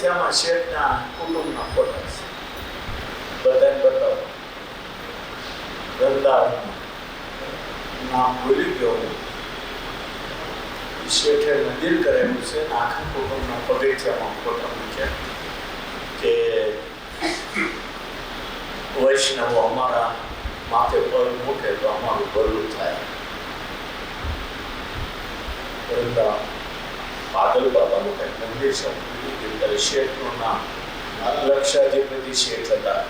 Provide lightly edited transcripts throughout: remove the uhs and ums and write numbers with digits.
પગથિયામાં શેઠના કુટુંબના ફોટા છે, બધાને બતાવો. વૃંદાવનમાં નામ ભૂલી ગયો, શેઠે મંદિર કરેલું છે, આખા કુટુંબના પગથિયામાં ફોટા મૂક્યા કે વૈષ્ણવો અમારા માથે પગ મૂકે તો અમારું ભલું થાય. વૃંદાવન પાગલ બાબાનું કંઈક મંદિર છે, શેઠનું નામ લક્ષાધિપતિ શેઠ હતા.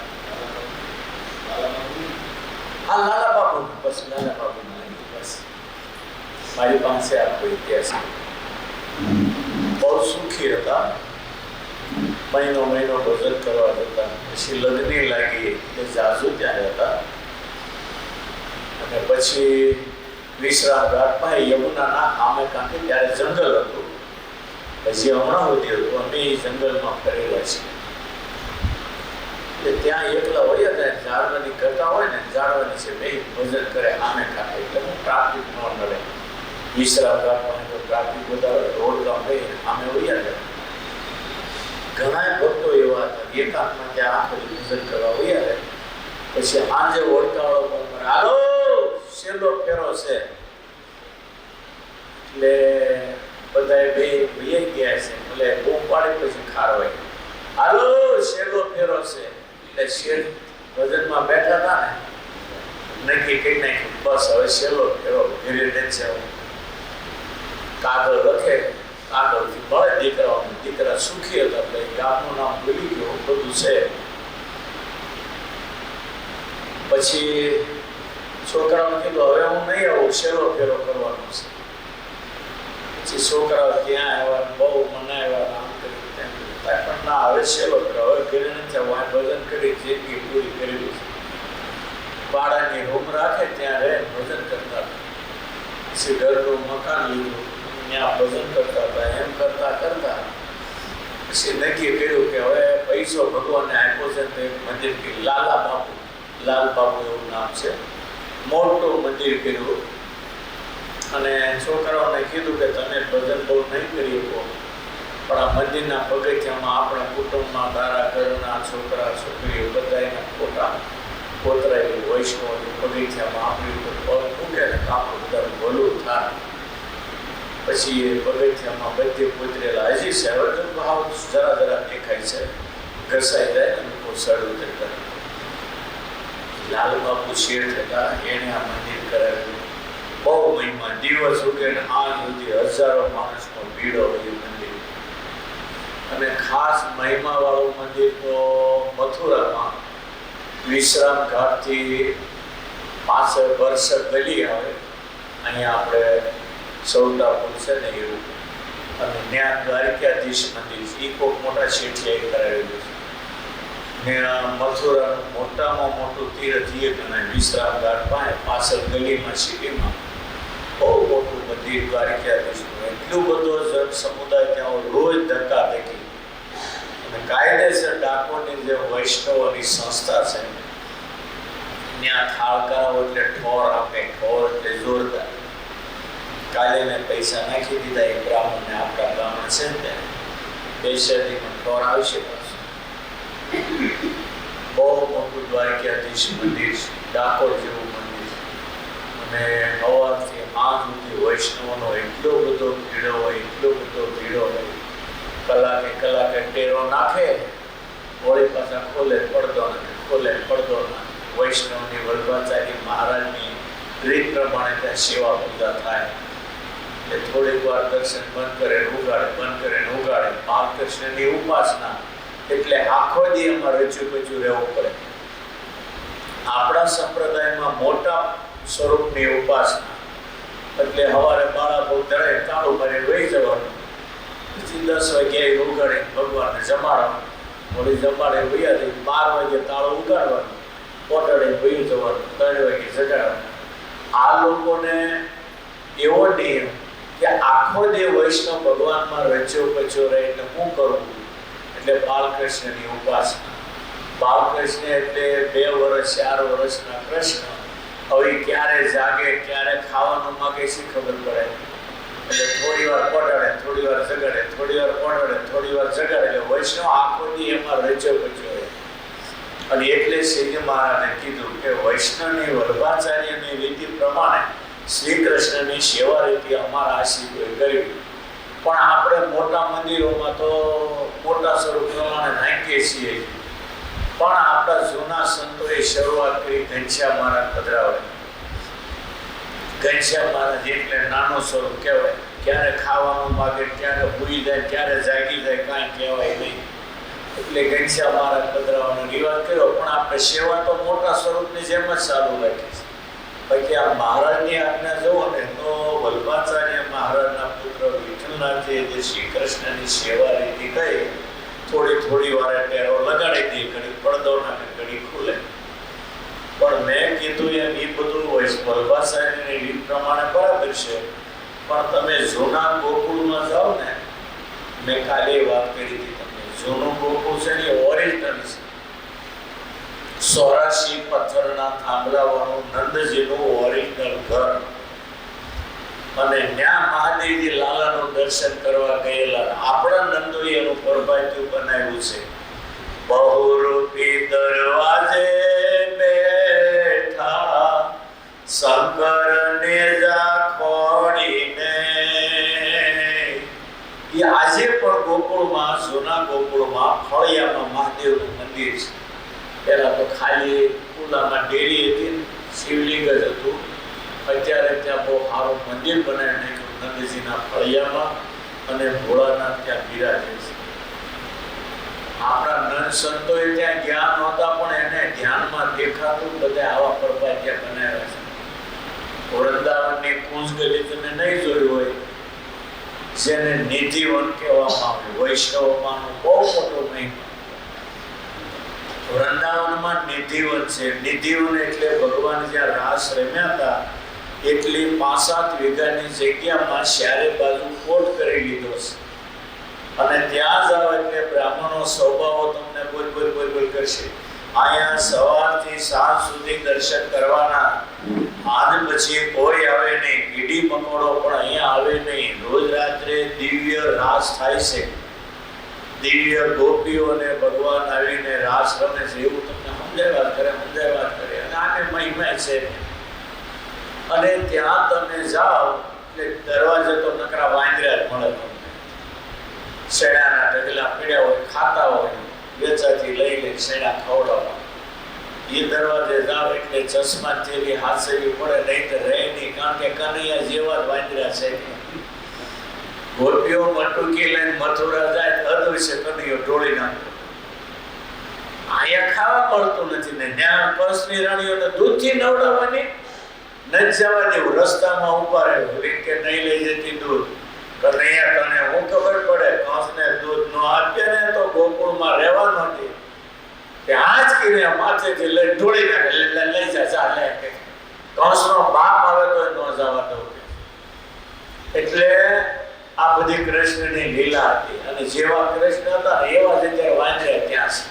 હા, લાલા બાબુ, બસ લાલા બાબુ બસ મારી પાસે આખો ઇતિહાસ. બહુ સુખી હતા, મહિનો ભજન કરવા જતા. પછી લગ્ન લાગી એટલે જાજુ ત્યાં હતા, અને પછી વિશ્રામ ઘાટમાં યમુનાના આમે કાંઠે ત્યારે જંગલ હતું, હજી હમણાં સુધી હતું. અમે જંગલમાં ફરેલા છીએ. એટલે ત્યાં એકલા હોય ને, ઝાડવાની ઘટા હોય ને, ઝાડવાની છે બે ભજન કરે આમે કાંઠે, એટલે હું ટ્રાફિક ન નડે. વિશ્રામ ઘાટમાં તો ટ્રાફિક બધા રોડ કામ રહી આમે વયા જાય. ઘણા ભક્તો એવા હતા, એકાંતમાં ત્યાં આખો ભજન કરવા વયા જાય. પછી સાંજે ઓળખાવાળો પણ હાલો છેલ્લો ફેરો છે, એટલે બધા બે વૈયા ગયા છે, એટલે બૂમ પાડી પછી ખારવાય હાલો છેલ્લો ફેરો છે. એટલે શેઠ ભજનમાં બેઠા હતા ને, નક્કી કરી નાખ્યું બસ હવે છેલ્લો ફેરો ઘેરે છે. કાગળ લખે, કાગળથી મળે દીકરાઓને. દીકરા સુખી હતા, એટલે ગામનું નામ ભૂલી ગયો, બધું છે. પછી છોકરાઓને કીધું હવે હું નહીં આવું, છેલ્લો ફેરો કરવાનો છે. પછી છોકરાઓ ત્યાં આવ્યા, બહુ મનાવ્યા, આમ કર્યું તેમ કર્યું, પણ ના હવે છેલ્લો ફેરો, હવે ઘરે નથી આવું, આ ભજન કરી જિંદગી પૂરી કરેલી છે. પાડાની રૂમ રાખે ત્યાં રહે ભજન કરતા. પછી ઘરનું મકાન લીધું, ત્યાં ભજન કરતા હતા. એમ કરતા કરતા પછી નક્કી કર્યું કે હવે પૈસો ભગવાનને આપ્યો છે તો એક મંદિર કે લાલા બાપુ, લાલ બાપુ એવું નામ છે, મોટું મંદિર કર્યું. અને છોકરાઓને કીધું કે તમે ભજન બહુ નહીં કરી શકો, પણ આ મંદિરના પગથિયામાં આપણા કુટુંબમાં તારા ઘરના છોકરા છોકરીઓ બધા એના ફોટા કોતરાયેલી વૈષ્ણવની પગથિયામાં આપણી ઉપર પગ મૂકે ને તો આપણું બધા ભલું થાય. પછી એ પગથિયામાં બધે કોતરેલા હજી છે, હવે તો ભાવ જરા દેખાય છે, ઘસાઈ જાય ને લોકો સડ ઉતર કરે. લાલ બાપુ શેઠ હતા, એને આ મંદિર કરાવ્યું. બહુ મહિમા, દિવસ ઉગે ને આજ સુધી હજારો માણસનો ભીડ હોય એ મંદિર. અને ખાસ મહિમા વાળું મંદિર તો મથુરામાં વિશ્રામ ઘાટથી પાછળ વર્ષ ગલી આવે, અહીંયા આપણે સૌદાપુર છે ને એવું, અને ત્યાં દ્વારિકાધીશ મંદિર છે, એ કોઈ મોટા શેઠિયાએ કરાવેલું છે. ને મથુરાનું મોટામાં મોટું તીર્થ એ ગણાય વિશ્રામ ઘાટ પાસે પાછળ ગલીમાં સિટીમાં બહુ મોટું મંદિર દ્વારિકાધીશનું. એટલું બધો જન સમુદાય ત્યાં રોજ ધક્કા દેખી. અને કાયદેસર ડાકોરની જે વૈષ્ણવોની સંસ્થા છે ત્યાં થાળ કરાવો એટલે ઠોર આપે, ઠોર એટલે જોરદાર. કાલે મેં પૈસા નાખી દીધા એ બ્રાહ્મણને, આપણા બ્રાહ્મણ છે ને બેસરીમાં ઠોર આવશે. બહુ મોટું દ્વારિકાધીશ મંદિર છે, ડાકોર જેવું મંદિર. અને સવારથી આજ સુધી વૈષ્ણવનો એટલો બધો ભીડો હોય, એટલો બધો ભીડો હોય. કલાકે ટેરો નાખે, વળી પાછા ખોલે પડદો નાખે, ખોલે પડદો નાખે. વૈષ્ણવની વલ્ભાચાર્ય મહારાજની રીત પ્રમાણે ત્યાં સેવા પૂજા થાય. એટલે થોડીક વાર દર્શન બંધ કરે ઉગાડે, બંધ કરે ઉગાડે. બાલકૃષ્ણની ઉપાસના એટલે આખો દી એમાં રચું પચું રહેવું પડે. આપણા સંપ્રદાયમાં મોટા સ્વરૂપની ઉપાસના એટલે સવારે બાળકો ધરે તાળું મારી વહી જવાનું, પછી 10 વાગ્યે ઉગાડે ભગવાનને જમાડવાનું, વળી જમાડે વૈયા જઈ 12 વાગે તાળું ઉગાડવાનું, પોટડે વહી જવાનું, 3 વાગે જગાડવાનું. આ લોકોને એવો નિયમ કે આખો દે વૈષ્ણવ ભગવાનમાં રચ્યો પચ્યો રહે એટલે શું કરવું? એટલે બાલકૃષ્ણની ઉપાસના. બાલકૃષ્ણ એટલે 2 વર્ષ 4 વર્ષના કૃષ્ણ. હવે ક્યારે જાગે, ક્યારે ખાવાનું માગે શી ખબર પડે? એટલે થોડી વાર પડાડે, થોડી વાર જગાડે, થોડી વાર પડાડે, થોડી વાર જગાડે. એટલે વૈષ્ણવ આખો દી એમાં રચ્યો પચ્યો રહે. અને એટલે શ્રીજી મહારાજે કીધું કે વૈષ્ણવની વલ્ભાચાર્યની રીતિ પ્રમાણે શ્રી કૃષ્ણની સેવા રીતિ અમારા આશીર્વાદ કરવી. પણ આપણે મોટા મંદિરોમાં તો મોટા સ્વરૂપ પ્રમાણે નાખીએ છીએ. પણ આપણા જૂના સંતોએ શરૂઆત કરી ઘનશ્યામ મહારાજ પધરાવે. ઘનશ્યામ મહારાજ એટલે નાનો સ્વરૂપ કહેવાય. ક્યારે ખાવાનું માગે, ક્યારે ભૂઈ જાય, ક્યારે જાગી જાય, કાંઈ કહેવાય નહીં. એટલે ઘનશ્યામ મહારાજ પધરાવવાનો રિવાજ કર્યો. પણ આપણે સેવા તો મોટા સ્વરૂપની જેમ જ ચાલુ રાખી છે. બાકી આ મહારાજની આજ્ઞા જુઓ ને તો વલ્ભાચાર્ય મહારાજના પુત્ર વિઠ્ઠલનાથે જે શ્રી કૃષ્ણની સેવા રીતિ કહી, થોડી વાર ટેરો લગાડી દે, ઘડી પડદો નાખે, ઘડી ખુલે. પણ મેં કીધું એમ એ બધું વલ્ભાચાર્યની રીત પ્રમાણે બરાબર છે. પણ તમે જૂના ગોકુળમાં જાઓ ને, મેં કાલે વાત કરી હતી તમને, જૂનું ગોકુળ છે ને ઓરિજિનલ છે. 84 પથ્થરના થાંભલાવાળું નંદજીનું ઓરિજિનલ ઘર. અને ત્યાં મહાદેવજી લાલાનું દર્શન કરવા ગયેલા આપણા નંદોએ એનું પ્રભાત્યું બનાવ્યું છે. બહુરૂપી દરવાજે બેઠા શંકરને ખોડીને. એ આજે પણ ગોકુળમાં, જૂના ગોકુળમાં ફળિયામાં મહાદેવનું મંદિર છે. પહેલા તો ખાલી કુલામાં ડેરી હતી, શિવલિંગ જ હતું. અત્યારે ત્યાં બહુ સારું મંદિર બનાવી નાખ્યું નંદજીના ફળિયામાં, અને ભોળાનાથ ત્યાં બિરાજે છે. આપણા નંદ સંતોએ ત્યાં જ્ઞાન નહોતા, પણ એને ધ્યાનમાં દેખાતું બધા આવા પ્રભાત્યા બનાવ્યા છે. વૃંદાવનની કુંજ ગલી તમે નહીં જોયું હોય, જેને નિધિવન કહેવામાં આવે. વૈષ્ણવમાંનો બહુ મોટો મહિમા વૃંદાવનમાં નિધિવન છે. નિધિવન એટલે ભગવાન જ્યાં રાસ રમ્યા હતા એટલી 5-7 વીઘાની જગ્યામાં ચારે બાજુ કોટ કરી લીધો છે. અને ત્યાં જાઓ એટલે બ્રાહ્મણો સ્વભાવ તમને બોલ કરશે. અહીંયા સવારથી સાંજ સુધી દર્શન કરવાના. આજ પછી કોઈ આવે નહીં, કીડી મકોડો પણ અહીંયા આવે નહીં. રોજ રાત્રે દિવ્ય રાસ થાય છે. દિવ્ય ગોપીઓ અને ભગવાન આવીને રાસ રમે છે. એવું તમને સમજાવ્યા કરે. અને આને મહિમા છે. અને ત્યાં તમે જાઓ એટલે દરવાજે તો નકરા વાંદરા જ મળે તમને. શેણાના ઢગલા પીડ્યા હોય, ખાતા હોય, વેચાથી લઈ લે શેણા ખવડાવવા. એ દરવાજે જાઓ એટલે ચશ્મા જેવી હાથસેવી પડે, નહીં તો રહે નહીં. કારણ કે કનૈયા જેવા જ વાંદરા છે. ગોપીઓ મટુકી લઈને મથુરા જાય તો અદૃશ્ય કનૈયો ઢોળી નાખો. અહીંયા ખાવા મળતું નથી ને ત્યાં કંસની રાણીઓને દૂધથી નવડાવવાની નથી જવા દેવું. રસ્તામાં ઉભા રહે કે નહીં લઈ જતી દૂધ. કનૈયા તને હું ખબર પડે, કંસને દૂધ નો આપીએ ને તો ગોકુળમાં રહેવાનો નથી. ત્યાં જ કીને માથેથી લઈ ઢોળી નાખે. લઈ જા ચાલે. કંસનો બાપ આવે તો ન જવા દઉં. એટલે આ બધી કૃષ્ણની લીલા હતી. અને જેવા કૃષ્ણ હતા એવા જ અત્યારે વાંદરા ત્યાં છે.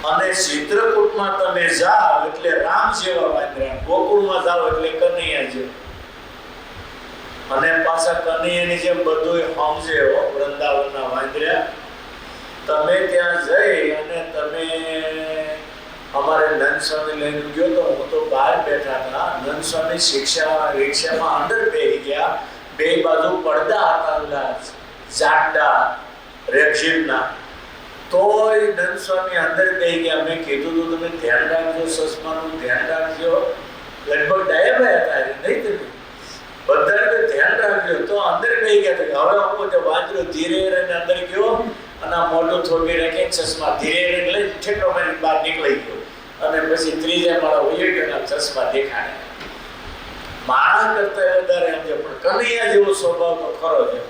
અને ચિત્રકૂટમાં તમે જાઓ એટલે રામ જેવા વાંદરા, ગોકુળમાં જાઓ એટલે કનૈયા જેવા. અને પાછા કનૈયાની જેમ બધું સમજે વૃંદાવનના વાંદરા. તમે ત્યાં જઈ અને તમે અમારે નંદ સ્વામી લઈને ગયો તો હું તો બહાર બેઠા હતા. નંદ સ્વામી રિક્ષામાં અંદર બેસી ગયા. બે બાજુ પડદા હતા જાડા રેક્ઝિનના. તોય નંદ સ્વામી અંદર બેસી ગયા. મેં કીધું તું તમે ધ્યાન રાખજો, ચશ્માનું ધ્યાન રાખજો. લગભગ ડાયાભાઈ હતા નહીં તમે બધા ધ્યાન રાખજો. તો અંદર બેસી ગયા. હવે હું વાંદરો ધીરે રહીને અંદર ગયો અને મોટું થોડી રાખી ચશ્મા ધીરે લઈ ઠેકો મારી બહાર નીકળી ગયો. અને પછી ત્રીજા માળા વહી ગયો, ચશ્મા દેખાડે. માણસ કરતા વધારે સમજે, પણ કનૈયા જેવો સ્વભાવ તો ખરો છે.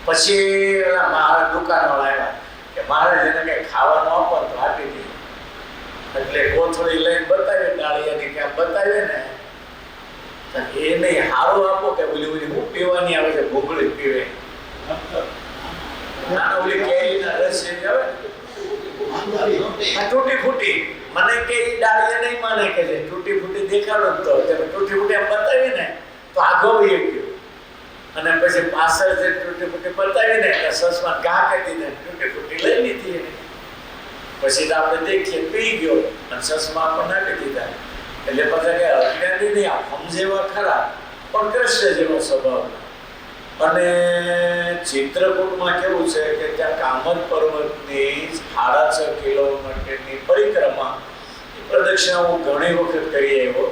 પછી ઓલા મારા દુકાનવાળા આવ્યા કે મારે જેને કઈ ખાવાનું આપો તો આપી દે. એટલે કોથળી લઈને બતાવી, ડાળિયાની ક્યાં બતાવી ને એ નહીં હારું આપો કે ઓલી હું પીવાની આવે છે, ભૂગળી પીવે. નાના ઓલી કેરીના રસ જેવી આવે તૂટી ફૂટી. મને કે ડાળીએ નહીં માને કે છે તૂટી ફૂટી દેખાડો તો તૂટી ફૂટી એમ બતાવી ને તો આગો વહી ગયો. અને પછી પાછળ જે તૂટી ફૂટી બતાવી ને સસમા ઘા કરી દીધા, તૂટી ફૂટી લઈ લીધી એને. પછી તો આપણે દેખીએ પી ગયો અને સસમા પણ નાખી દીધા. એટલે બધા કે અજ્ઞાની નહીં, આ સમજેવા ખરા પણ કૃષ્ણ જેવો સ્વભાવ. અને ચિત્રકૂટમાં કેવું છે કે ત્યાં કામદ પર્વતની 6.5 કિલોમીટરની પરિક્રમા પ્રદક્ષિણા હું ઘણી વખત કરી આવ્યો.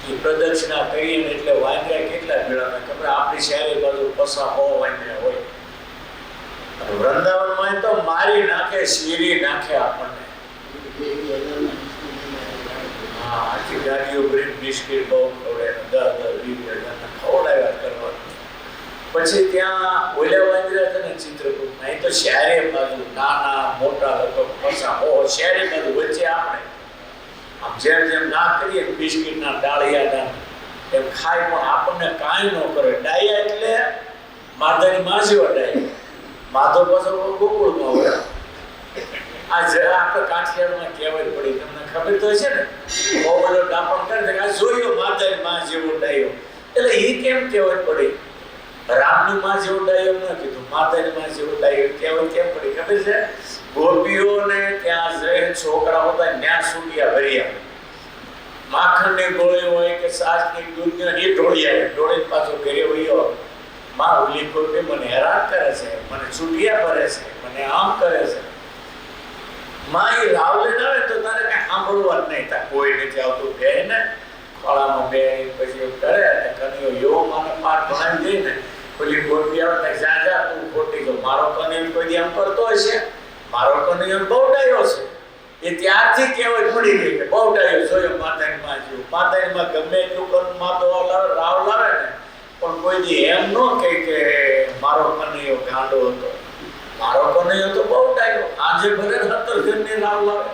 એ પ્રદક્ષિણા કરીને એટલે વાંદરા કેટલા ભેળા ખબર, આપણી શહેરી બાજુ પસા 100 વાંદરા હોય. અને વૃંદાવનમાં તો મારી નાખે, શીરી નાખે આપણને. હા, આખી ગાડીઓ ભરીને બિસ્કીટ બહુ ખવડાવે, 10-20 ખવડાવ્યા કરવાનું. પછી ત્યાં ઓલા વાંદરા છે ને ચિત્રકૂટમાં, એ તો શહેરી બાજુ નાના મોટા લગભગ પસા 100 શહેરી બાજુ વચ્ચે આપણે આમ જેમ જેમ ના કરીએ બિસ્કીટના ડાળિયા એમ ખાય પણ આપણને કાંઈ ન કરે. ડાયા એટલે માધવની માં જેવા ડાયા. માધવ પાછો ગોકુળમાં હોય. આ જરા આપણે કાઠિયાવાડમાં કહેવાય પડી, તમને ખબર તો છે ને, બહુ બધો ડાપણ કરે છે આ જોયો માધવની માં જેવો ડાયો. એટલે એ કેમ કહેવાય પડી? રામની માં જેવો ડાયો ન કીધું, માધવની માં જેવો ડાયો કહેવાય કેમ પડી ખબર છે? ગોપીઓને ત્યાં જઈને છોકરા હતા ત્યાં સૂટિયા ભર્યા, માખણની ગોળી હોય કે છાશની દૂધની એ ઢોળી આવે, ઢોળી પાછો ઘરે વયો. માં ઓલી ગોપી મને હેરાન કરે છે, મને છૂટિયા ભરે છે, મને આમ કરે છે. માં એ રાવ લઈને આવે તો તારે કઈ સાંભળવા જ નહીં થાય, કોઈ નથી આવતું. બે ને ખોળામાં બે પછી કરે અને કનૈયો એવો મને પાઠ ભણાવી દે ને, ઓલી ગોપી આવે જા જા તું ખોટી તો મારો કનૈયો કોઈ આમ કરતો હશે, મારો કનૈયો બહુ ડાયો છે. એ ત્યારથી કહેવત પડી ગઈ કે બહુ ડાયો જોયો માતાની માં જેવું. માતાની માં ગમે એટલું કર્મ લાવે રાવ લાવે ને પણ કોઈ દી એમ ન કહે કે મારો કનૈયો ગાંડો હતો, મારો કનૈયો તો બહુ ડાયો. આજે ભલે 17 જણની રાવ લાવે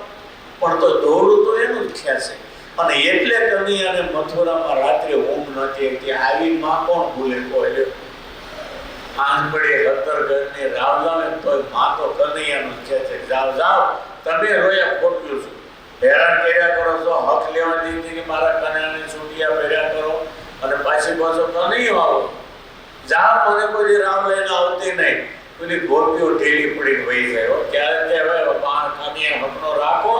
પણ તો દોડું તો એનું જ ખ્યાલ છે. અને એટલે કનૈયાને મથુરામાં રાત્રે ઊંઘ નહોતી આવતી. આવી માં કોણ ભૂલે કોઈ? આંખ પડે 17 ઘરની રાવ લાવે તો માં તો કનૈયાનું કહે છે જાઓ જાઓ તમે રોયા ખોટ્યું છું, હેરાન કર્યા કરો છો, હક લેવા દીધી કે મારા કનૈયાને છૂટિયા ભર્યા કરો અને પાછી પાછો કનૈયો આવો. જાઓ મને કોઈ રાવ લઈને આવતી નહીં. પેલી ગોપીઓ ઢીલી પડીને વહી જાય. ક્યારે તે હવે કનૈયા હકનો રાખો,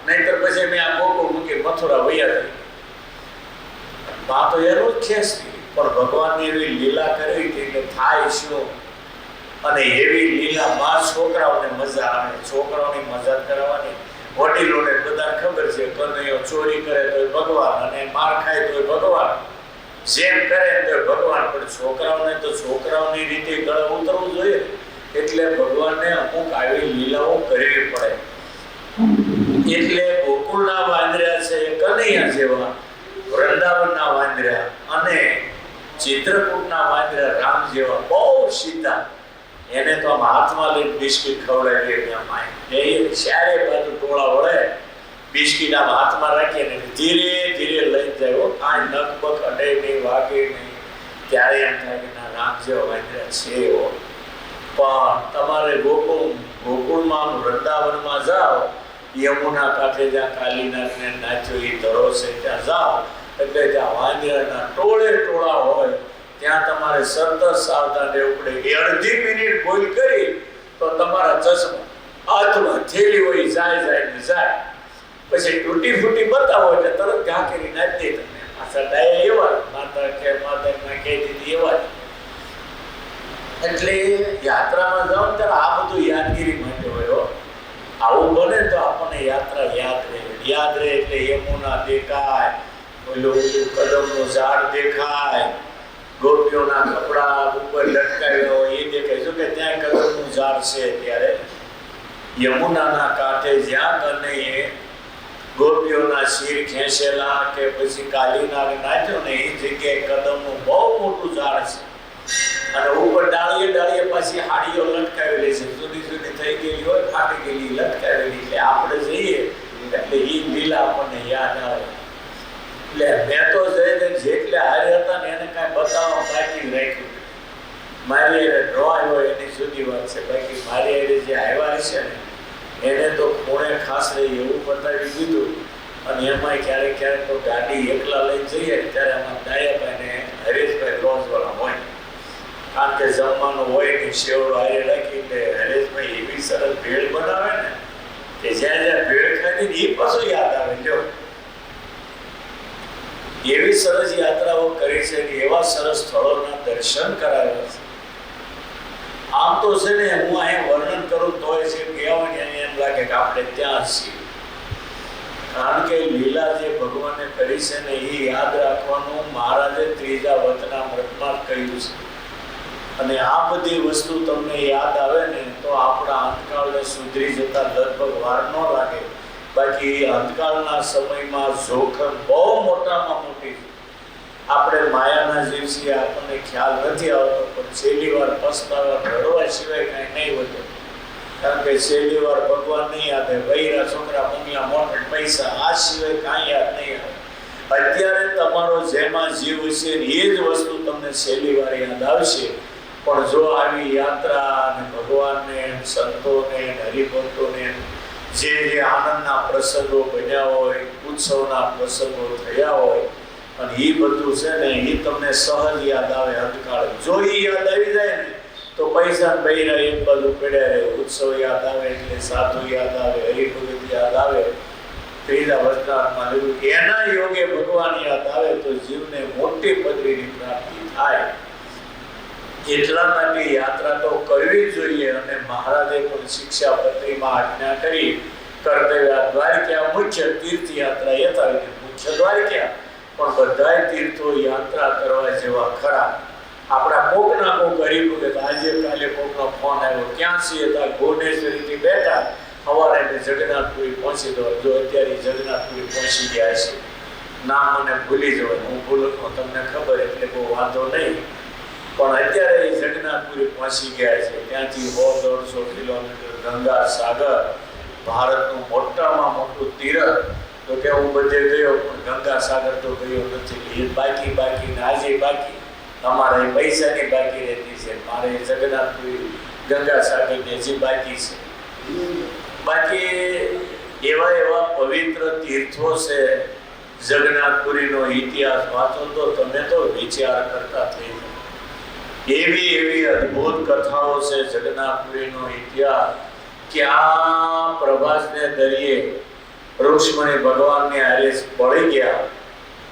નહીતર પછી મેં આ ગોકુળ મૂકી મથુરા વૈયા થઈ. માં તો એનું જ ખેંચતી પણ ભગવાનની એવી લીલા કરી હતી કે થાય શું. અને એવી લીલા માં છોકરાઓને મજા આવે, છોકરાઓની મજા કરાવવાની. વડીલોને બધાને ખબર છે કનૈયો ચોરી કરે તો ભગવાન અને માર ખાય તો ભગવાન, જેમ કરે તો ભગવાન. પણ છોકરાઓને તો છોકરાઓની રીતે ગળે ઉતરવું જોઈએ. એટલે ભગવાનને અમુક આવી લીલાઓ કરવી પડે. એટલે ગોકુળના વાંદરા છે કનૈયા જેવા, વૃંદાવનના વાંદરા અને ચિત્રકૂટના વાંદરા રામ જેવા બહુ સીધા. એને તો આમ હાથમાં લઈને બિસ્કીટ ખવડાવીએ ત્યાં એ ચારે બાજુ ટોળા વળે, બિસ્કીટ આમ હાથમાં રાખીએ ને ધીરે ધીરે લઈ જાય. કાંઈ નખબખ અડે નહીં, વાગે નહીં. ત્યારે એમ થાય કે ના રામ જેવા વાંદરા છે. પણ તમારે ગોકુળમાં વૃંદાવનમાં જાઓ, યમુના કાંઠે જ્યાં કાલીનાથને નાચ્યો એ ધરો છે ત્યાં જાઓ એટલે ત્યાં વાંદરાના ટોળે ટોળા હોય. ત્યાં તમારે સતત સાવધાન રહેવું પડે. એ અડધી મિનિટ ભૂલ કરી તો તમારા ચશ્મા હાથમાં થેલી હોય જાય ને જાય. પછી તૂટી ફૂટી બતાવો એટલે તરત ઘા કરી નાખી દે તમને. પાછા ડાયા એવા માતા કે માતામાં કહી દીધી એવા. એટલે યાત્રામાં જાઓ ત્યારે આ બધું યાદગીરી માટે હોય. આવું બને તો આપણને યાત્રા યાદ રહે. યાદ રહે એટલે યમુના દેખાય, ઓલું કદમનું ઝાડ દેખાય, ગોપીઓના કપડા ઉપર લટકાવ્યા હોય એ દેખાય. જો કે ત્યાં કદમનું ઝાડ છે ત્યારે યમુનાના કાંઠે જ્યાં કનૈયે ગોપીઓના શિર ખેંચેલા કે પછી કાલીનાગ નાચ્યો ને એ જગ્યાએ કદમનું બહુ મોટું ઝાડ છે. અને ઉપર ડાળીએ ડાળીએ પાછી હાડીઓ લટકાવેલી છે, જુદી જુદી થઈ ગયેલી હોય, ફાટી ગયેલી લટકાવેલી. એટલે આપણે જઈએ એટલે એ લીલા આપણને યાદ આવે. એટલે મેં તો જઈને જેટલે હારે હતા ને એને કાંઈ બતાવવા બાકી રાખ્યું. મારી એને ન આવ્યો એની જુદી વાત છે, બાકી મારી એને જે આવ્યા છે ને એને તો ખૂણે ખાસ રહી એવું બતાવી દીધું. અને એમાં ક્યારેક ક્યારેક તો ગાડી એકલા લઈને જઈએ ત્યારે એમાં દાયાભાઈ ને હરેશભાઈ લોન્સવાળા હોય કારણ કે જમવાનું હોય ને શેવડો હારે રાખી એટલે હરેશભાઈ એવી સરસ ભેળ બનાવે ને કે જ્યાં જ્યાં ભેળ ખાધી ને એ પાછું યાદ આવે. લ્યો, એવી સરસ યાત્રાઓ કરી છે કે એવા સરસ સ્થળોના દર્શન કરાવ્યા છે. આમ તો છે ને હું અહીંયા વર્ણન કરું તોય છે ગયા હોય ને એમ લાગે કે આપણે ત્યાં છીએ. કારણ કે લીલા જે ભગવાને કરી છે ને એ યાદ રાખવાનું મહારાજે ત્રીજા વચનામૃતમાં કહ્યું છે. અને આ બધી વસ્તુ તમને યાદ આવે ને તો આપણા અંતકાળને સુધરી જતા લગભગ વાર ન લાગે. બાકી અંતકાળના સમયમાં જોખમ બહુ મોટામાં મોટી છે. આપણે માયાના જીવ છીએ, આપણને ખ્યાલ નથી આવતો, પણ છેલ્લી વાર પસ્તાવા રડવા સિવાય કાંઈ નહીં વધે. કારણ કે છેલ્લી વાર ભગવાન નહીં આવે, બૈરા છોકરા, બંગલા, મોટર, પૈસા, આ સિવાય કાંઈ યાદ નહીં આવે. અત્યારે તમારો જેમાં જીવ છે એ જ વસ્તુ તમને છેલ્લી વાર યાદ આવશે. પણ જો આવી યાત્રા અને ભગવાનને, સંતોને, હરિભક્તોને જે આનંદના પ્રસંગો બન્યા હોય, ઉત્સવના પ્રસંગો થયા હોય, અને એ બધું છે ને એ તમને સહજ યાદ આવે અંતકાળ. જો એ યાદ આવી જાય ને તો પૈસા બૈરા એક બાજુ પડ્યા રહે. ઉત્સવ યાદ આવે એટલે સાધુ યાદ આવે, હરિભગત યાદ આવે. ત્રીજા વચનામૃતમાં લખ્યું કે એના યોગે ભગવાન યાદ આવે તો જીવને મોટી પદવીની પ્રાપ્તિ થાય. એટલા માટે યાત્રા તો કરવી જોઈએ. અને મહારાજે પણ શિક્ષાપત્રીમાં આજ્ઞા કરી કર્તવ્ય દ્વારકા મુખ્ય તીર્થયાત્રા યથાવિધિ મુખ્ય દ્વારકા. પણ બધાય તીર્થો યાત્રા કરવા જેવા ખરા. આપણા કોકના કોક ગરીબ કે આજે કાલે કોકનો ફોન આવ્યો, ક્યાં છીએ? તો ભુવનેશ્વરીથી બેઠા, સવારે જગન્નાથપુરી પહોંચી દો. જો અત્યારે જગન્નાથપુરી પહોંચી ગયા છે, ના મને ભૂલી જવાય, હું ભૂલું તમને ખબર એટલે બહુ વાંધો નહીં. પણ અત્યારે એ જગન્નાથપુરી પહોંચી ગયા છે. ત્યાંથી 100-150 કિલોમીટર ગંગા સાગર, ભારતનું મોટામાં મોટું તીર્થ. તો કે હું બધે ગયો પણ ગંગા સાગર તો ગયો નથી. એ બાકી આજે બાકી. અમારે પૈસાની બાકી રહેતી છે, મારે જગન્નાથપુરી ગંગા સાગરની હજી બાકી છે. બાકી એવા પવિત્ર તીર્થો છે. જગન્નાથપુરીનો ઇતિહાસ વાંચો તો તમે તો વિચાર કરતા થઈ જાઓ. એવી અદ્ભુત કથાઓ છે જગન્નાથપુરીનો ઇતિહાસ. ક્યાં પ્રભાસને દરિયે ઋષિમુનિ ભગવાનને હારે પડી ગયા,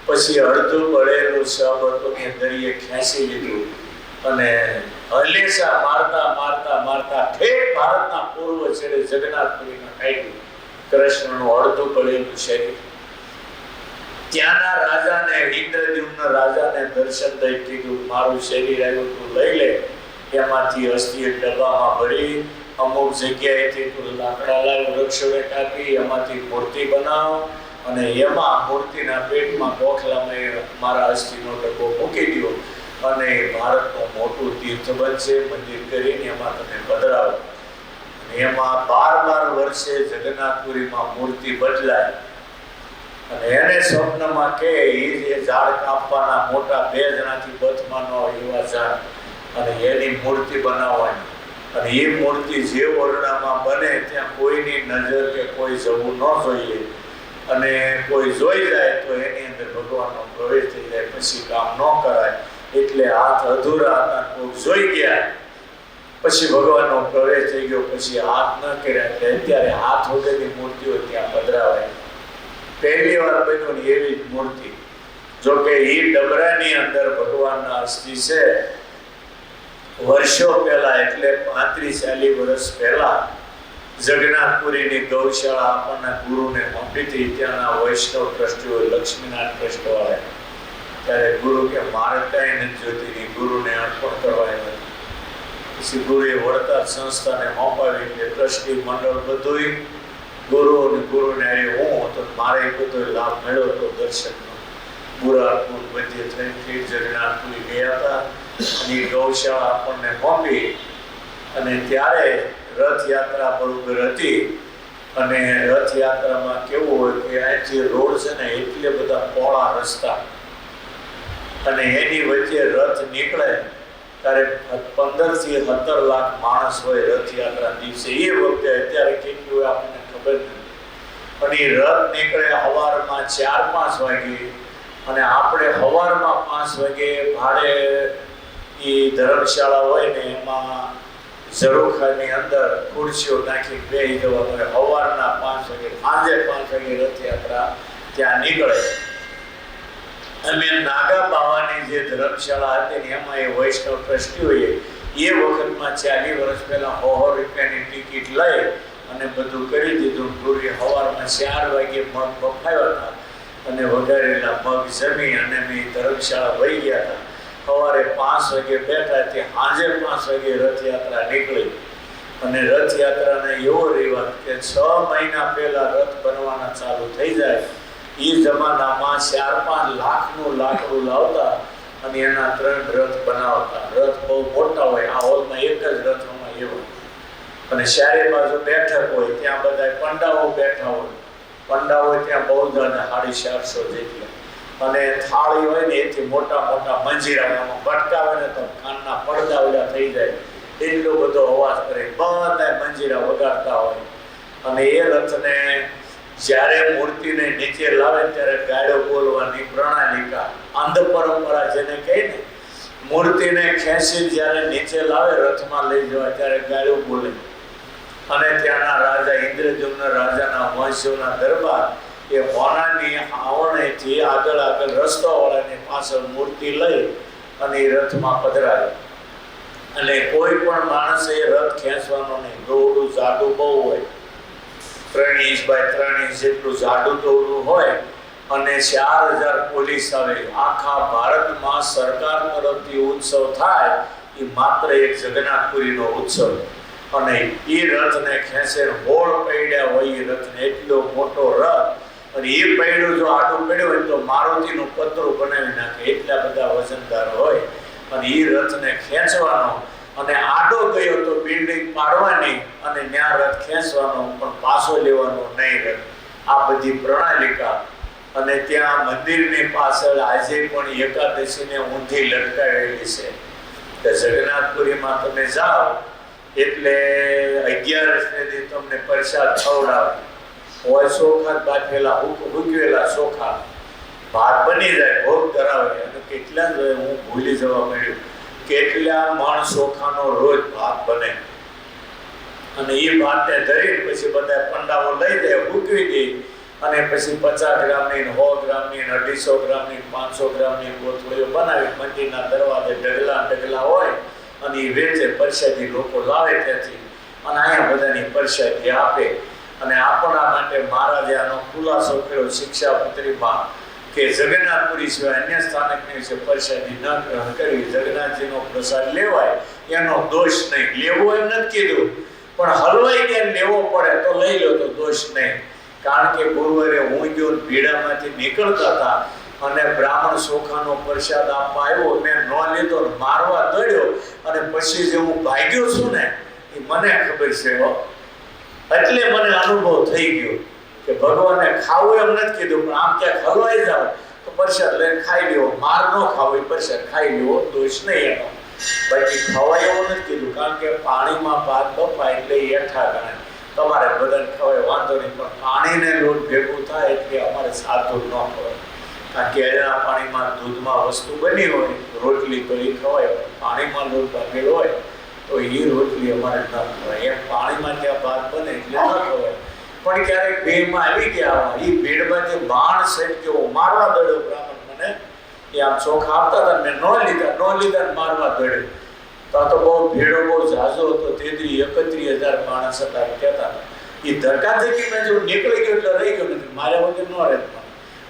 પછી અડધું પડેલું સબતોને દરિયે ખેંચી લીધું અને હલેસા મારતા ઠેક ભારતના પૂર્વ છેડે જગન્નાથપુરીમાં કાઢ્યું કૃષ્ણનું અડધું પડેલું શરીર. ત્યાંના રાજાને, ઇન્દ્રદ્યુમ્ન રાજાને દર્શન દઈ કીધું મારું શરીર આવ્યું તું લઈ લે. એમાંથી અસ્થિ ડબ્બામાં ભરી અમુક જગ્યાએથી તું લાકડા લાવી વૃક્ષોને કાપી એમાંથી મૂર્તિ બનાવ અને એમાં મૂર્તિના પેટમાં ગોખલામાં મારા અસ્થિનો ડબ્બો મૂકી દો અને ભારતનું મોટું તીર્થ બનશે. મંદિર કરીને એમાં તમે પધરાવો. એમાં 12 વર્ષે જગન્નાથપુરીમાં મૂર્તિ બદલાય અને એને સ્વપ્નમાં કે એ જે ઝાડ કાપવાના મોટા 2 જણાથી બથમાં ન હોય એવા ઝાડ અને એની મૂર્તિ બનાવવાની. અને એ મૂર્તિ જે ઓરડામાં બને ત્યાં કોઈની નજર કે કોઈ જવું ન જોઈએ. અને કોઈ જોઈ જાય તો એની અંદર ભગવાનનો પ્રવેશ થઈ જાય, પછી કામ ન કરાય. એટલે હાથ અધૂરા હતા, કોઈ જોઈ ગયા પછી ભગવાનનો પ્રવેશ થઈ ગયો, પછી હાથ ન કર્યા. એટલે અત્યારે હાથ વગરની મૂર્તિઓ ત્યાં પધરાવાય. પહેલી વાર બન્યું ને એવી જ મૂર્તિ. જો કે એ ડબરાની અંદર ભગવાનના અસ્થિ છે. વર્ષો પહેલા એટલે 35-40 વર્ષ પહેલા જગન્નાથપુરીની ગૌશાળા આપણના ગુરુને આપી હતી. ત્યાંના વૈષ્ણવ ટ્રસ્ટીઓ લક્ષ્મીનાથ ટ્રસ્ટ વાળા. ત્યારે ગુરુ કે મારે કાંઈ નથી જોતી, ગુરુને અર્પણ કરવાની. પછી ગુરુએ વળતા સંસ્થાને મોપાવી એટલે ટ્રસ્ટી મંડળ બધું ગુરુને હું હતો. મારે બધો લાભ મળ્યો હતો દર્શનનો. બુરાપુર બધે થઈ જગન્નાથપુરી ગયા હતા અને ગૌશાળા આપણને મોકલી. અને ત્યારે રથયાત્રા બરોબર હતી. અને રથયાત્રામાં કેવું હોય કે અહીંથી રોડ છે ને એટલે બધા પહોળા રસ્તા અને એની વચ્ચે રથ નીકળે ત્યારે 15-17 લાખ માણસ હોય રથયાત્રા દિવસે. એ વખતે અત્યારે કેટલું હોય આપણને ખબર નથી. અને એ રથ નીકળે સવારમાં 4-5 વાગે અને આપણે સવારમાં 5 વાગે ભાડે એ ધર્મશાળા હોય ને એમાં ઝરૂખાની અંદર ખુરશીઓ નાખી બેસી જવાનું હોય. સવારના 5 વાગે, સાંજે 5 વાગે રથયાત્રા ત્યાં નીકળે. અમે નાગા બાવાની જે ધર્મશાળા હતી ને એમાં એ વૈષ્ણવ ટ્રસ્ટીઓએ એ વખતમાં 40 વર્ષ પહેલા 100 રૂપિયાની ટિકિટ લઈ અને બધું કરી દીધું. પૂરી સવારમાં 4 વાગે મગ બફાવ્યા હતા અને વઘારેલા મગ જમી અને મેં ધર્મશાળા વહી ગયા હતા. સવારે 5 વાગે બેઠા ત્યાં સાંજે 5 વાગે રથયાત્રા નીકળી. અને રથયાત્રાને એવો રિવાજ કે 6 મહિના પહેલા રથ બનવાના ચાલુ થઈ જાય. એ જમાનામાં 4-5 લાખનું લાકડું લાવતા અને એના 3 રથ બનાવતા. રથ બહુ મોટા હોય. આ હોલમાં એક જ રથમાં એવો. અને ચારે બાજુ બેઠક હોય, ત્યાં બધા પંડાઓ બેઠા હોય. પંડા હોય ત્યાં બહુ જાણે 450 જેટલા. અને થાળી હોય ને એથી મોટા મોટા મંજીરા એમાં ભટકાવે ને તો કાનના પડદા ઓલા થઈ જાય એટલો બધો અવાજ કરે. બધા મંજીરા વગાડતા હોય. અને એ રથને જ્યારે મૂર્તિને નીચે લાવે ત્યારે ગાળો બોલવાની પ્રણાલિકા, અંધ પરંપરા જેને કહે ને, મૂર્તિને ખેંચી જ્યારે નીચે લાવે રથમાં લઈ જવા ત્યારે ગાળો બોલે. અને ત્યાંના રાજા ઇન્દ્રદ્યુમ્ન રાજાના વંશોના દરબાર એ હોનાની આવણેથી આગળ રસ્તો વાળાની પાછળ મૂર્તિ લઈ અને એ રથમાં પધરાવે. અને કોઈ પણ માણસે રથ ખેંચવાનો નહીં. દોરડું જાડું બહુ હોય, 3 ઇંચ બાય 3 ઇંચ જેટલું જાડું દોરડું હોય. અને 4000 પોલીસ આવે. આખા ભારતમાં સરકાર તરફથી ઉત્સવ થાય એ માત્ર એક જગન્નાથપુરીનો ઉત્સવ. અને એ રથને ખેંચે હોળ પડ્યા હોય. એ રથને એટલો મોટો રથ, અને એ પૈડું જો આડું પડ્યું હોય તો મારુતિનું પતરું બનાવી નાખે. એટલા બધા વજનદાર હોય. અને એ રથને ખેંચવાનો, અને આડો ગયો તો બિલ્ડિંગ પાડવાની અને ત્યાં રથ ખેંચવાનો, પણ પાછો લેવાનો નહીં રથ. આ બધી પ્રણાલિકા. અને ત્યાં મંદિરની પાછળ આજે પણ એકાદશીને ઊંધી લટકાવેલી છે. તો જગન્નાથપુરીમાં તમે જાઓ એટલે 11 તમને પ્રસાદ ખવડાવે હોય. ચોખા બાફેલા ઉગવેલા ચોખા ભાત બની જાય, ભોગ ધરાવે. અને કેટલા જ હું ભૂલી જવા મળ્યું કેટલા મણ ચોખાનો રોજ ભાત બને. અને એ ભાતને ધરી પછી બધા પંડાઓ લઈ જાય, ઉગવી દે. અને પછી 50 ગ્રામની, 100 ગ્રામની, 250 ગ્રામની, 500 ગ્રામની કોથળીઓ બનાવી મંદિરના દરવાજે ઢગલા હોય અને એ વેચે. પ્રસાદી લોકો લાવે ત્યાંથી અને અહીંયા બધાની પ્રસાદી આપે. અને આપણા માટે મહારાજે આનો ખુલાસો કર્યો શિક્ષાપત્રીમાં કે જગન્નાથપુરી સિવાય અન્ય સ્થાનકની વિશે પ્રસાદી ન ગ્રહણ કરવી. જગન્નાથજીનો પ્રસાદ લેવાય એનો દોષ નહીં. લેવો એમ નથી કીધું, પણ હલવાઈ કેમ લેવો પડે તો લઈ લો તો દોષ નહીં. કારણ કે ગુરુવારે હું ગયો ભીડામાંથી નીકળતા હતા અને બ્રાહ્મણ ચોખાનો પ્રસાદ આપવા આવ્યો. મેં ન લીધો, મારવા દોડ્યો. અને પછી જે હું ભાગ્યો છું ને એ મને ખબર છે. એટલે મને અનુભવ થઈ ગયો કે ભગવાને ખાવું એમ નથી કીધું, પણ આમ ક્યાંક હલવાઈ જાવ તો પ્રસાદ લઈને ખાઈ લેવો. માર ન ખાવો, પ્રસાદ ખાઈ લેવો, દોષ નહીં એનો. બાકી ખવાય એવું નથી કીધું. કારણ કે પાણીમાં ભાત બફાય એટલે એઠા ગણાય. તમારે બધાને ખવાય વાંધો નહીં, પણ પાણીને લોટ ભેગું થાય એટલે અમારે સાદું ન ખવાય. કારણ કે એના પાણીમાં દૂધમાં વસ્તુ બની હોય રોટલી તો એ ખવાય, પાણીમાં લોટ ભાગેલો હોય તો એ રોટલી અમારે ન ખવાય. એમ પાણીમાં ત્યાં ભાત બને એટલે ન ખવાય. પણ ક્યારેક ભેળમાં આવી ગયા, એ ભેળમાં જે બાણ સેટ કેવો મારવા દડ્યો બ્રાહ્મણ મને. એ આમ ચોખા આપતા હતા, મેં ન લીધા મારવા દડ્યો. તો આ તો બહુ ભેળો બહુ ઝાઝો હતો. 31,000 માણસ હતા કહેતા. એ ધક્કાધક્કી મેં જો નીકળી ગયો એટલે રહી ગયો નથી, માર્યા વગર ન રહેતા.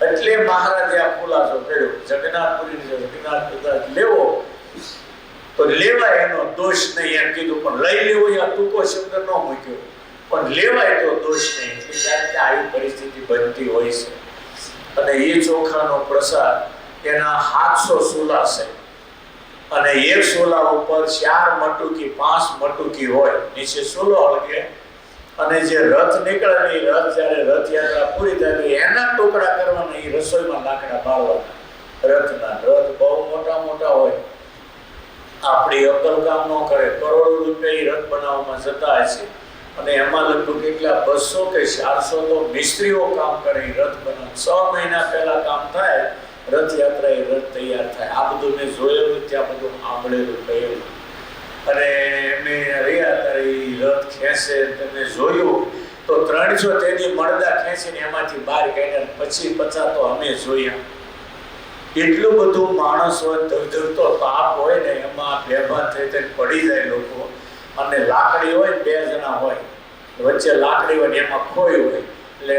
એટલે મહારાજે આ ખુલાસો કર્યો જગન્નાથપુરી જગન્નાથ પ્રસાદ લેવો તો લેવાય, એનો દોષ નહીં એમ કીધું. પણ લઈ લેવો એ ટૂંકો શબ્દ ન મૂક્યો, પણ લેવાય તો દોષ નહીં. એટલે ક્યારેક આવી પરિસ્થિતિ બનતી હોય છે. અને એ ચોખાનો પ્રસાદ એના 700 સુલા છે. અને એક સોલા ઉપર 4 મટુકી 5 મટુકી હોય, નીચે સોલો હળગે. અને જે રથ નીકળે ને એ રથ જ્યારે રથયાત્રા પૂરી થાય એના ટુકડા કરવાના. એ રસોઈમાં લાકડા બાળવાના રથના. રથ બહુ મોટા હોય. આપણી અકલ કામ ન કરે. કરોડો રૂપિયા એ રથ બનાવવામાં જતા હશે. અને એમાં લગભગ કેટલા 200 કે 400 તો મિસ્ત્રીઓ કામ કરે. રથ બનાવે 6 મહિના પહેલા કામ થાય રથયાત્રા એ રથ તૈયાર થાય. આ બધું મેં જોયેલું, ત્યાં બધું સાંભળેલું, કહેલું. અને એમને રહ્યા ત્યારે એ રથ ખેંચે, તમે જોયું તો 300 તેની મળદા ખેંચીને એમાંથી બહાર કાઢ્યા. પછી 50 તો અમે જોયા. એટલું બધું માણસો ધગધગતો તાપ હોય ને, એમાં બેભાન થઈ પડી જાય લોકો. અને લાકડી હોય, 2 જણા હોય, વચ્ચે લાકડી હોય, એમાં ખોઈ હોય, એટલે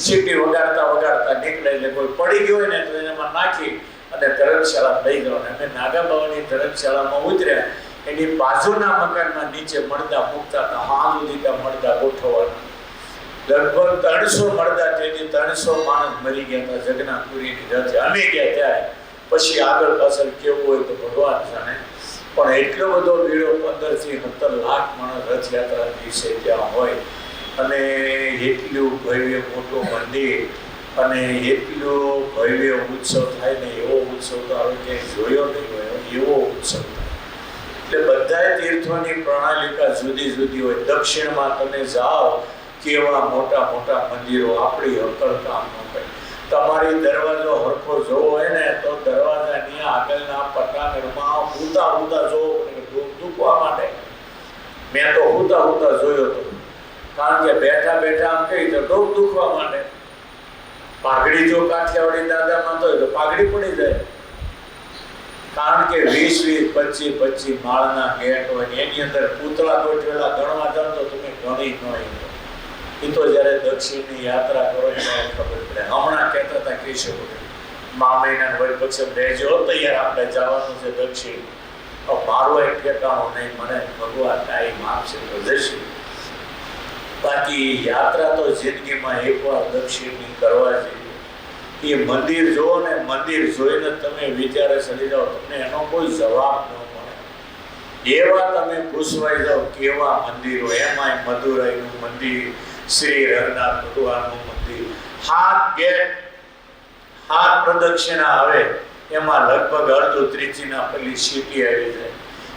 સીટી વગાડતા વગાડતા નીકળે. એટલે કોઈ પડી ગયો હોય ને તો એમાં નાખી અને ધર્મશાળા લઈ ગયો. અમે નાગા બાવાની ધર્મશાળામાં ઉતર્યા. એની બાજુના મકાનના નીચે મળદા મૂકતા હતા. હાલ સુધી મળદા ગોઠવવાના. લગભગ 300 મળદા, તેથી 300 માણસ મરી ગયા હતા જગન્નાથપુરીની રથે. અમે ગયા ત્યારે. પછી આગળ પાછળ કેવું હોય તો ભગવાન જાણે. પણ એટલો બધો ભીડો, 15 થી 17 લાખ માણસ રથયાત્રા દિવસે ત્યાં હોય. અને એટલું ભવ્ય મોટું મંદિર અને એટલો ભવ્ય ઉત્સવ થાય ને, એવો ઉત્સવ તો હવે ક્યાંય જોયો નહીં હોય, એવો ઉત્સવ થાય. એટલે બધા તીર્થોની પ્રણાલિકા જુદી જુદી હોય. દક્ષિણમાં તમે જાઓ, કેવા મોટા મોટા મંદિરો, આપણી હકલ કામ ન કરે. તમારી દરવાજો હરખો જોવો હોય ને તો દરવાજાની આગળના પટાંગણમાં ઉતા જોવો પડે, દુખવા માટે. મેં તો ઉતા જોયો હતો. કારણ કે બેઠા બેઠા આમ કહી તો ડોક દુખવા માટે. પાઘડી જો કાઠિયાવાડી દાદામાં તો પાઘડી પડી જાય. કારણ કે 20, 25 માળના ગેટ હોય, એની અંદર પૂતળા ગોઠવેલા. ગણવા જાવ તો તમે ગણી ન. એ તો જ્યારે દક્ષિણની યાત્રા કરો એને ખબર પડે. હમણાં કહેતા હતા કેશવ મહિના હોય પછી રહેજો તૈયાર, આપણે જવાનું છે દક્ષિણ. મારું એક ઠેકાણું નહીં, મને ભગવાન ટાઈમ આપશે તો જઈશું. બાકી યાત્રા તો જિંદગીમાં એકવાર દક્ષિણની કરવા જોઈએ. એ મંદિર જુઓ ને, મંદિર જોઈને તમે વિચારે ચડી જાઓ, તમને એનો કોઈ જવાબ ન મળે. એવા તમે પૂછવાઈ જાઓ કેવા મંદિરો. એમાંય મદુરાઈનું મંદિર, શ્રી રઘુનાથ ભગવાનનું મંદિર. 7 ગેટ, 7 પ્રદક્ષિણા આવે, એમાં લગભગ અડધો ત્રીજીના પેલી સીટી આવી જાય.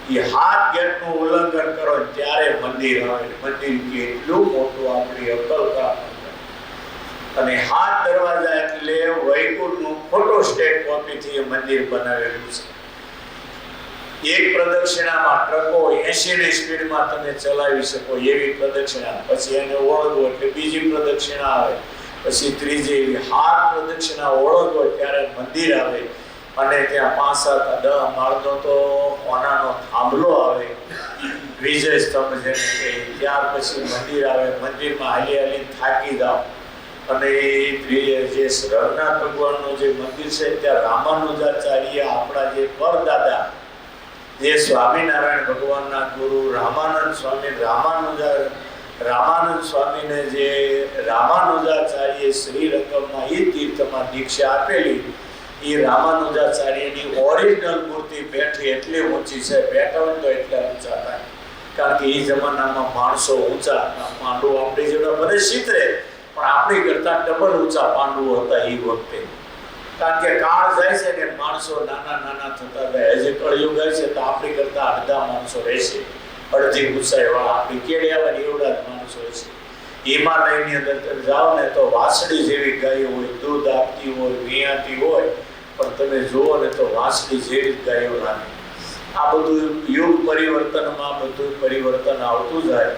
એ 7 ગેટનું ઉલ્લંઘન કરો ત્યારે મંદિર આવે. મંદિર કેટલું મોટું, આપણી અકલ કામ. અને 7 દરવાજા એટલે વૈકુંઠનું ફોટોસ્ટેટ કોપીથી એ મંદિર બનાવેલું છે. એક પ્રદક્ષિણામાં ટ્રકો 80 ની સ્પીડમાં તમે ચલાવી શકો એવી પ્રદક્ષિણા. પછી એને ઓળંગવો એટલે બીજી પ્રદક્ષિણા આવે, પછી ત્રીજી. એવી 7 પ્રદક્ષિણા ઓળંગવો ત્યારે મંદિર આવે. અને ત્યાં 5, 7, 10 માળનો તો ઓનાનો થાંભલો આવે, વિજય સ્તંભ જેને કહે. ત્યાર પછી મંદિર આવે. મંદિરમાં હાલી હાલી થાકી જાઓ. અને જે રઘુનાથ ભગવાનનું જે મંદિર છે ત્યાં રામાનુજાચાર્ય, આપણા જે પરદાદા, જે સ્વામિનારાયણ ભગવાનના ગુરુ રામાનંદ સ્વામીને જે રામાનુજાચાર્ય શ્રીરંગમમાં એ તીર્થમાં દીક્ષા આપેલી, એ રામાનુજાચાર્યની ઓરિજિનલ મૂર્તિ બેઠી એટલી ઊંચી છે. બેઠા હોય તો એટલા ઊંચા થાય. કારણ કે એ જમાનામાં માણસો ઊંચા, પાંડવો આપણી જોડે ભલે શીતરે, પણ આપણી કરતા ડબલ ઊંચા પાંડવો હતા એ વખતે. કારણ કે કાળ જાય છે ને, માણસો નાના નાના થતા જાય. હજી કળયુગ આવે છે તો આપણી કરતા અડધા માણસો રહેશે, અડધી ઊંચાઈ વાળા. આપણી કેળિયાવાળી એવડા જ માણસો રહેશે. હિમાલયની અંદર તમે જાઓ ને તો વાસળી જેવી ગાયો હોય, દૂધ આપતી હોય, વિયાતી હોય, પણ તમે જુઓ ને તો વાસળી જેવી ગાયો લાગે. આ બધું યુગ પરિવર્તનમાં બધું પરિવર્તન આવતું જાય.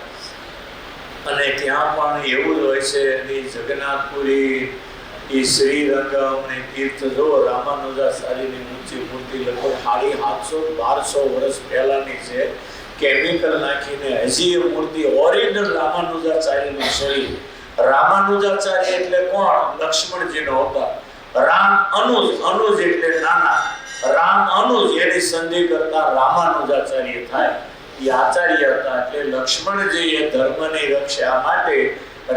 અને ત્યાં પણ એવું જ હોય છે. જગન્નાથપુરી, એ શ્રીરંગમ ને તીર્થ જો રામાનુજાચાર્યની ઊંચી મૂર્તિ લગભગ 750-1200 વર્ષ પહેલાની છે. કેમિકલ નાખીને હજી એ મૂર્તિ ઓરિજિનલ રામાનુજાચાર્યનું શરીર. રામાનુજાચાર્ય એટલે કોણ? લક્ષ્મણજીનો હતા. રામ અનુજ એટલે નાના. રામ અનુજ એની સંધિ કરતા રામાનુજાચાર્ય થાય. એ આચાર્ય હતા. એટલે લક્ષ્મણજીએ ધર્મની રક્ષા માટે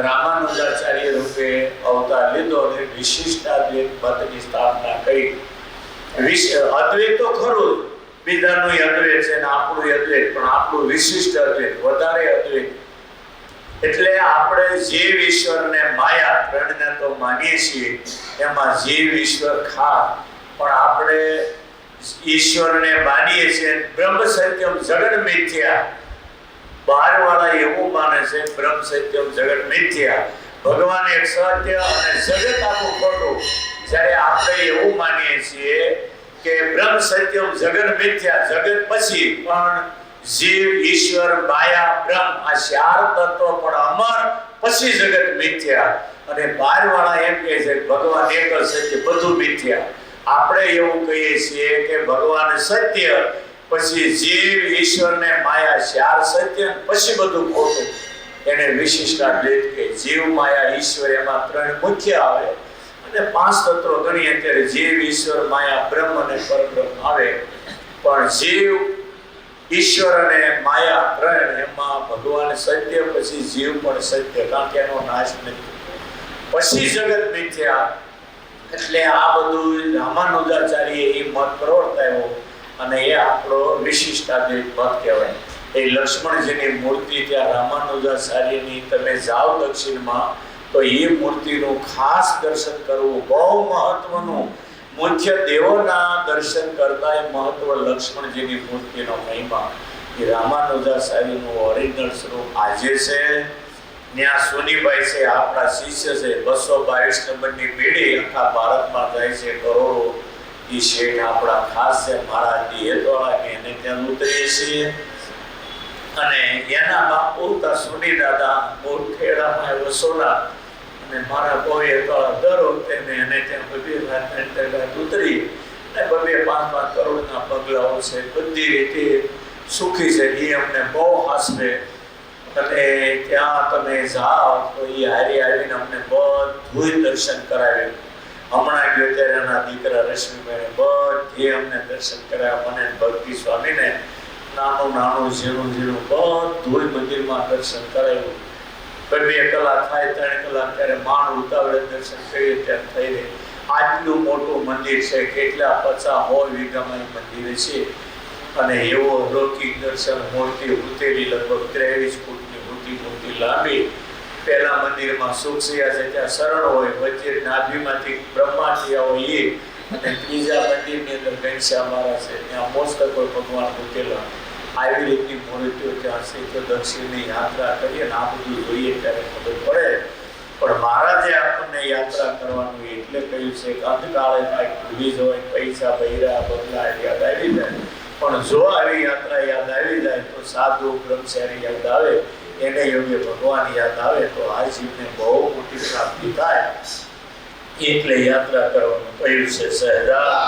રામાનુજાચાર્ય રૂપે અવતાર લીધો અને વિશિષ્ટાદ્વૈત મતની સ્થાપના કરી. અદ્વૈત તો ખરું, બીજાનું અદ્વૈત છે ને આપણું અદ્વૈત, પણ આપણું વિશિષ્ટ અદ્વૈત, વધારે અદ્વૈત. એટલે આપણે જીવ ઈશ્વરને માયા ત્રણને તો માનીએ છીએ, એમાં જીવ ઈશ્વર ખા, પણ આપણે ઈશ્વરને માનીએ છીએ. બ્રહ્મ સત્યમ જગત મિથ્યા. બહાર વાળા એવું માને છે બ્રહ્મ સત્યમ જગત મિથ્યા, ભગવાન એક સત્ય અને જગત આખું ખોટું. જ્યારે આપણે એવું માનીએ છીએ કે બ્રહ્મ સત્યમ જગત મિથ્યા, જગત પછી પણ જીવ, ઈશ્વર, માયા, બ્રહ્મ આ ચાર તત્વો પણ અમર, પછી જગત મિથ્યા. અને બહારવાળા એમ કહે છે ભગવાન એક જ સત્ય, બધું મિથ્યા. આપણે એવું કહીએ છીએ કે ભગવાન સત્ય, પછી જીવ, ઈશ્વર ને માયા ચાર સત્ય, પછી બધું ખોટું. એને વિશિષ્ટાદ્વૈત કે જીવ, માયા, ઈશ્વર એમાં ત્રણ મુખ્ય આવે અને પાંચ તત્વો ગણીએ ત્યારે જીવ, ઈશ્વર, માયા, બ્રહ્મ અને પરબ્રહ્મ આવે. પણ જીવ, ઈશ્વર અને માયા ત્રણ એમાં ભગવાન સત્ય, પછી જીવ પણ સત્ય, કારણ કે એનો નાશ નથી. પછી જગત મિથ્યા. એટલે આ બધું રામાનુજાચાર્ય એ મત પ્રવર્તાયો અને એ આપણો વિશિષ્ટાદ્વૈત મત કહેવાય. એ લક્ષ્મણજીની મૂર્તિ ત્યાં રામાનુજાચાર્યની તમે જાઓ દક્ષિણમાં તો એ મૂર્તિનું ખાસ દર્શન કરવું બહુ મહત્વનું. મુખ્ય દેવોના દર્શન કરતા એ મહત્વ લક્ષ્મણજીની મૂર્તિનો મહિમા. એ રામાનુજાચાર્યનું ઓરિજિનલ સ્વરૂપ આજે છે. ત્યાં સોનીભાઈ છે, આપણા શિષ્ય છે, 222 નંબરની પેઢી આખા ભારતમાં જાય છે કરોડો. એ શેઠ આપણા ખાસ છે, મારા હેતવાળા કે એને ત્યાં ઉતરીએ છીએ. અને એના બાપુ તા સોની દાદા મોરખેડામાં વસોલા અને મારા બહુ હેતવાળા દર વખતે એને ત્યાં બધી રાત ઉતરી અને 2-5 કરોડના બંગલાઓ છે, બધી રીતે સુખી છે. એ અમને બહુ હાસવે. અને ત્યાં તમે જાઓ તો એ હારી આવીને અમને બધું દર્શન કરાવ્યું. હમણાં ગયો ત્યારે એના દીકરા રશ્મિભાઈને બધે અમને દર્શન કરાવ્યા. મને ભક્તિ સ્વામીને નાનું ઝીણું બધું મંદિરમાં દર્શન કરાવ્યું. 2 કલાક થાય, 3 કલાક ત્યારે માંડ ઉતાવળે દર્શન કરીએ ત્યારે થઈ રહે. આટલું મોટું મંદિર છે, કેટલા 50-100 વીઘામાં મંદિર છે. અને એવો લૌકિક દર્શન, મૂર્તિ ઉતેરી લગભગ 23 ફૂટની મૂર્તિ લાંબી. પહેલા મંદિરમાં સુખસિયા છે, ત્યાં શરણ હોય, વચ્ચે નાભીમાંથી બ્રહ્માથી હોય એ. અને ત્રીજા મંદિરની અંદર ઘનશ્યામ મહારાજ છે, ત્યાં મોસ્તકો ભગવાન ઉતેલા. આવી રીતની મૂર્તિઓ ત્યાં છે. તો દક્ષિણની યાત્રા કરીએ ને આ બધું જોઈએ ત્યારે ખબર પડે. પણ મહારાજે આપણને યાત્રા કરવાનું એટલે કહ્યું છે કે અંતકાળે કાંઈક ભૂલી જવાય, પૈસા, બૈરા, બંગલા યાદ આવી જાય. પણ જો આવી યાત્રા યાદ આવી જાય તો સાધુ બ્રહ્મચારી યાદ આવે, એને યોગ્ય ભગવાન યાદ આવે તો આ જીવને બહુ મોટી પ્રાપ્તિ થાય. એટલે યાત્રા કરવાનું કહ્યું છે સહેજા.